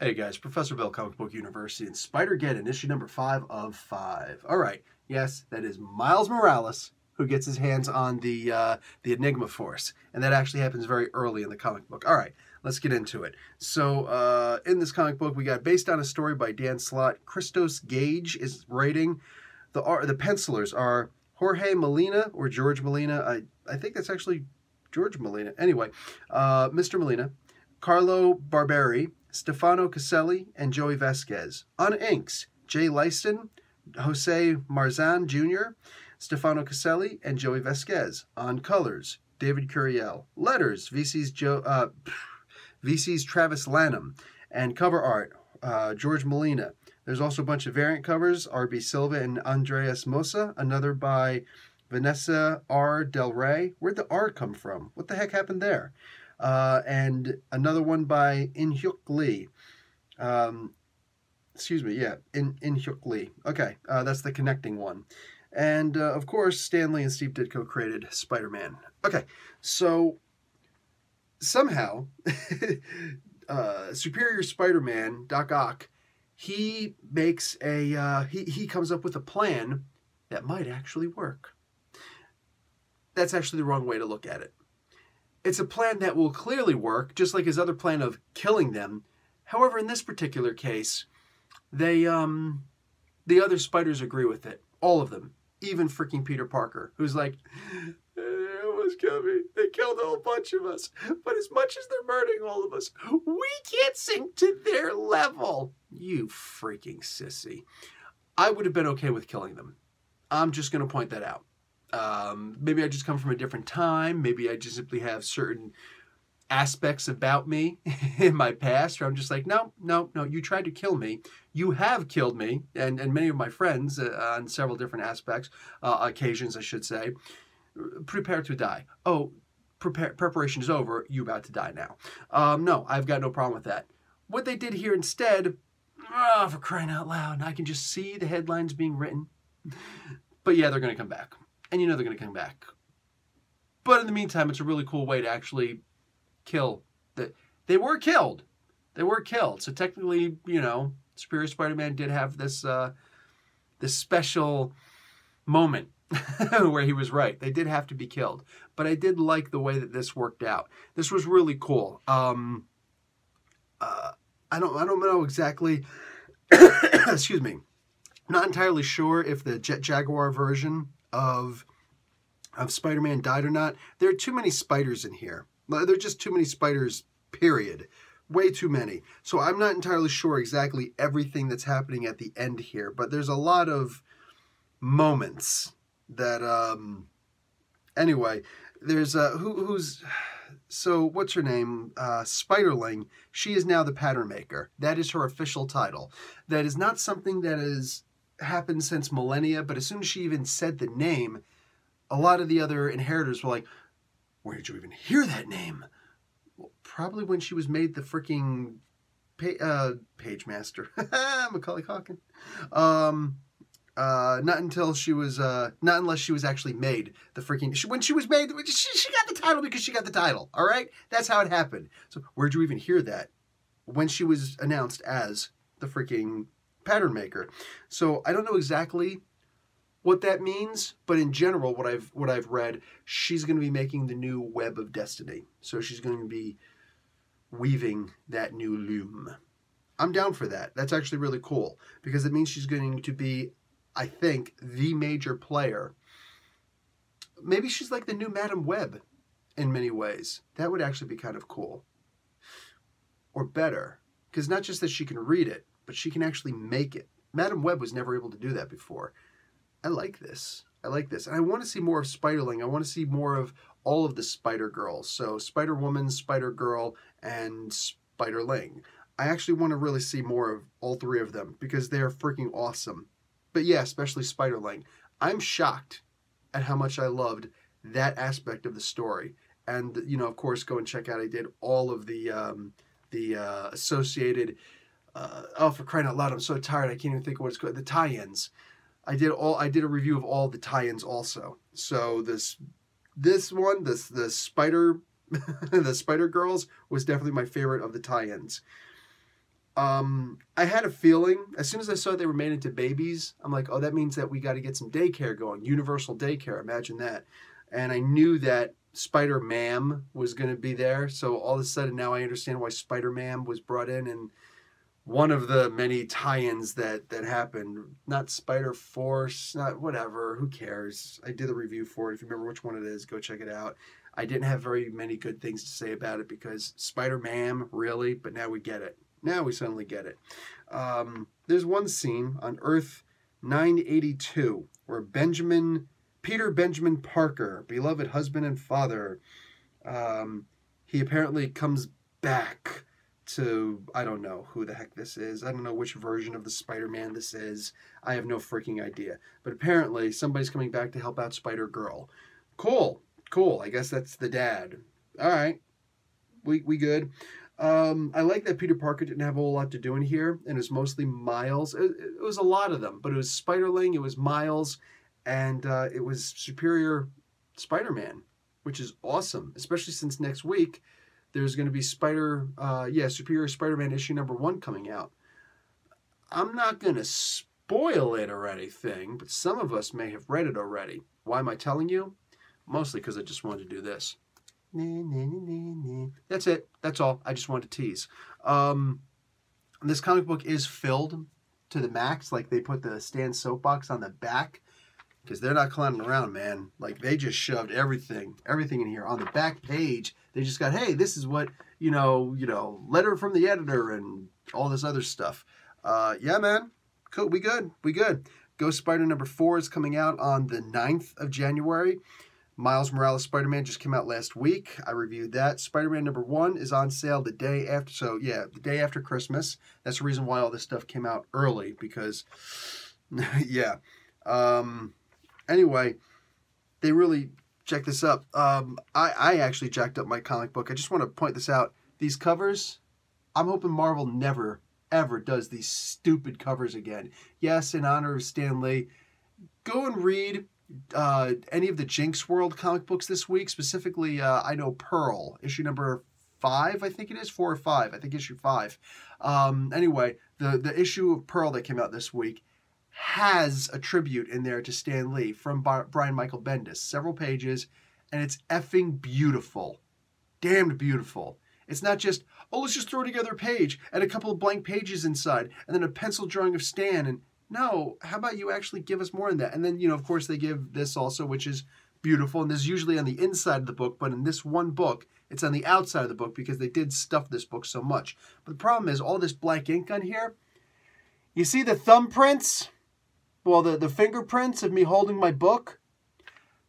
Hey guys, Professor Bill, Comic Book University, and Spider-Geddon, issue number 5 of 5. All right, yes, that is Miles Morales who gets his hands on the Enigma Force, and that actually happens very early in the comic book. All right, let's get into it. So, in this comic book, we got based on a story by Dan Slott. Christos Gage is writing. The pencilers are Jorge Molina or George Molina. I think that's actually George Molina. Anyway, Mr. Molina, Carlo Barberi, Stefano Caselli, and Joey Vasquez. On inks, Jay Lyston, Jose Marzan Jr., Stefano Caselli, and Joey Vasquez. On colors, David Curiel. Letters, VC's Travis Lanham. And cover art, George Molina. There's also a bunch of variant covers, R.B. Silva and Andreas Mosa. Another by Vanessa R. Del Rey. Where'd the R come from? What the heck happened there? And another one by In-hyuk Lee. Excuse me, yeah, In-hyuk Lee. Okay, that's the connecting one. And, of course, Stan Lee and Steve Ditko created Spider-Man. Okay, so somehow, Superior Spider-Man, Doc Ock, he makes a, he comes up with a plan that might actually work. That's actually the wrong way to look at it. It's a plan that will clearly work, just like his other plan of killing them. However, in this particular case, the other spiders agree with it. All of them. Even freaking Peter Parker, who's like, they almost killed me. They killed a whole bunch of us. But as much as they're murdering all of us, we can't sink to their level. You freaking sissy. I would have been okay with killing them. I'm just going to point that out. Maybe I just come from a different time. Maybe I just simply have certain aspects about me in my past where I'm just like, no, you tried to kill me. You have killed me and many of my friends on several different aspects, occasions, I should say. Prepare to die. Oh, preparation is over. You're about to die now. No, I've got no problem with that. What they did here instead, for crying out loud, I can just see the headlines being written. But yeah, they're going to come back. And you know they're going to come back. But in the meantime, it's a really cool way to actually kill. They were killed. They were killed. So technically, you know, Superior Spider-Man did have this this special moment where he was right. They did have to be killed. But I did like the way that this worked out. This was really cool. I don't know exactly. Excuse me. I'm not entirely sure if the Jet Jaguar version of Spider-Man died or not. There are too many spiders in here. There are just too many spiders, period. Way too many. So I'm not entirely sure exactly everything that's happening at the end here, but there's a lot of moments that, anyway, there's, so what's her name? Spiderling. She is now the pattern maker. That is her official title. That is not something that has happened since millennia, but as soon as she even said the name, a lot of the other inheritors were like, where did you even hear that name? Well, probably when she was made the freaking page master. Macaulay Culkin. Not until she was, not unless she was actually made the freaking, when she was made, she got the title because she got the title, all right? That's how it happened. So where'd you even hear that? When she was announced as the freaking pattern maker. So I don't know exactly what that means, but in general, what I've read, she's going to be making the new web of destiny. So she's going to be weaving that new loom. I'm down for that. That's actually really cool because it means she's going to be, I think, the major player. Maybe she's like the new Madam Web in many ways. That would actually be kind of cool. Or better, because not just that she can read it, but she can actually make it. Madam Web was never able to do that before. I like this. I like this. And I want to see more of Spiderling. I want to see more of all of the Spider-Girls. So Spider-Woman, Spider-Girl, and Spiderling. I actually want to really see more of all three of them because they're freaking awesome. But yeah, especially Spiderling. I'm shocked at how much I loved that aspect of the story. And, you know, of course, go and check out, I did all of the associated, oh, for crying out loud, I'm so tired, I can't even think of what it's called, the tie-ins. I did a review of all the tie-ins also. So this one, the Spider, the Spider-Girls was definitely my favorite of the tie-ins. I had a feeling, as soon as I saw they were made into babies, I'm like, oh, that means that we got to get some daycare going. Universal daycare, imagine that. And I knew that Spider-Man was going to be there. So all of a sudden now I understand why Spider-Man was brought in, and one of the many tie-ins that happened. Not Spider-Force, not whatever, who cares? I did the review for it. If you remember which one it is, go check it out. I didn't have very many good things to say about it because Spider-Man, really? But now we get it. Now we suddenly get it. There's one scene on Earth 982 where Peter Benjamin Parker, beloved husband and father, he apparently comes back to, I don't know who the heck this is. I don't know which version of the Spider-Man this is. I have no freaking idea. But apparently somebody's coming back to help out Spider-Girl. Cool. I guess that's the dad. All right. We good. I like that Peter Parker didn't have a whole lot to do in here, and it was mostly Miles. It was a lot of them, but it was Spiderling, it was Miles, and it was Superior Spider-Man, which is awesome, especially since next week there's going to be Superior Spider-Man issue #1 coming out. I'm not going to spoil it or anything, but some of us may have read it already. Why am I telling you? Mostly because I just wanted to do this. That's it. That's all. I just wanted to tease. This comic book is filled to the max. Like, they put the Stan soapbox on the back because they're not clowning around, man. Like, they just shoved everything in here. On the back page, they just got, hey, this is what, letter from the editor and all this other stuff. Yeah, man. Cool. We good. Ghost Spider #4 is coming out on the 9th of January. Miles Morales Spider-Man just came out last week. I reviewed that. Spider-Man #1 is on sale the day after. So, yeah, the day after Christmas. That's the reason why all this stuff came out early, because, yeah. Anyway, they really check this up. I actually jacked up my comic book. I just want to point this out. These covers, I'm hoping Marvel never, ever does these stupid covers again. Yes, in honor of Stan Lee. Go and read any of the Jinx World comic books this week, specifically I know Pearl, issue #5, I think it is, 4 or 5, I think issue 5. Anyway, the issue of Pearl that came out this week has a tribute in there to Stan Lee from Brian Michael Bendis, several pages, and it's effing beautiful. Damned beautiful. It's not just, oh, let's just throw together a page and a couple of blank pages inside and then a pencil drawing of Stan. And no, how about you actually give us more than that? And then, of course, they give this also, which is beautiful. And this is usually on the inside of the book, but in this one book, it's on the outside of the book because they did stuff this book so much. But the problem is all this black ink on here. You see the thumbprints? Well, the fingerprints of me holding my book?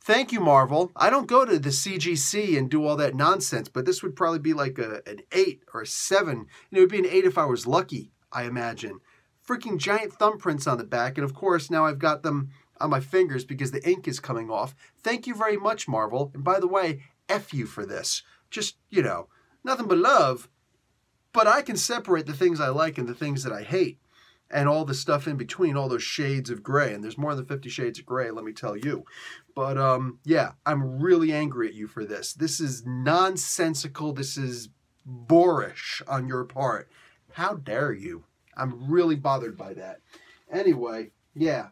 Thank you, Marvel. I don't go to the CGC and do all that nonsense, but this would probably be like an 8 or a 7. It would be an 8 if I was lucky, I imagine. Freaking giant thumbprints on the back, and of course, now I've got them on my fingers because the ink is coming off. Thank you very much, Marvel. And by the way, F you for this. Just, nothing but love. But I can separate the things I like and the things that I hate. And all the stuff in between, all those shades of gray. And there's more than 50 shades of gray, let me tell you. But, yeah, I'm really angry at you for this. This is nonsensical. This is boorish on your part. How dare you? I'm really bothered by that. Anyway, yeah.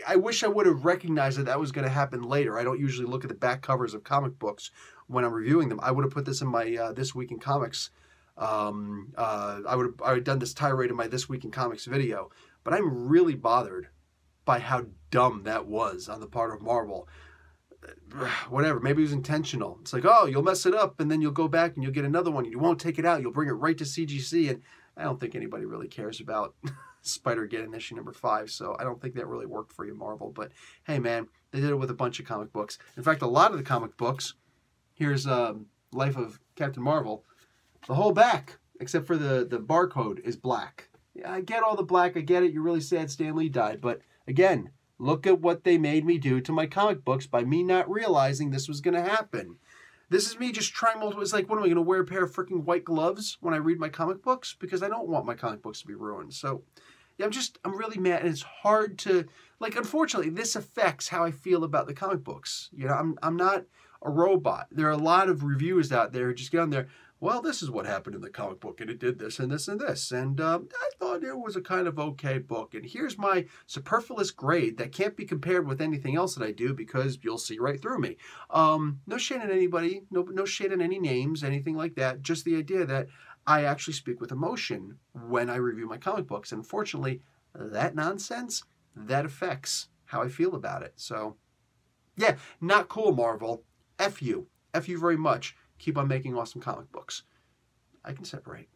I wish I would have recognized that was going to happen later. I don't usually look at the back covers of comic books when I'm reviewing them. I would have put this in my This Week in Comics. I would have done this tirade in my This Week in Comics video. But I'm really bothered by how dumb that was on the part of Marvel. Whatever, maybe it was intentional. It's like, oh, you'll mess it up, and then you'll go back and you'll get another one. You won't take it out. You'll bring it right to CGC, and I don't think anybody really cares about Spider-Geddon issue #5, so I don't think that really worked for you, Marvel. But hey, man, they did it with a bunch of comic books. In fact, a lot of the comic books, here's Life of Captain Marvel, the whole back, except for the barcode, is black. Yeah, I get all the black. I get it. You're really sad Stan Lee died. But again, look at what they made me do to my comic books by me not realizing this was going to happen. This is me just trying multiple. It's like, what am I going to wear a pair of freaking white gloves when I read my comic books? Because I don't want my comic books to be ruined. So, yeah, I'm really mad. And it's hard to, like, unfortunately, this affects how I feel about the comic books. I'm not a robot. There are a lot of reviewers out there who just get on there. well, this is what happened in the comic book, and it did this and this and this, and I thought it was a kind of okay book, and here's my superfluous grade that can't be compared with anything else that I do because you'll see right through me. No shade on anybody, no shade on any names, anything like that, just the idea that I actually speak with emotion when I review my comic books, and unfortunately, that nonsense, that affects how I feel about it. So, yeah, not cool, Marvel. F you. F you very much. Keep on making awesome comic books. I can separate.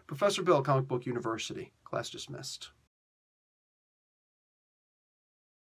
Professor Bill, Comic Book University. Class dismissed.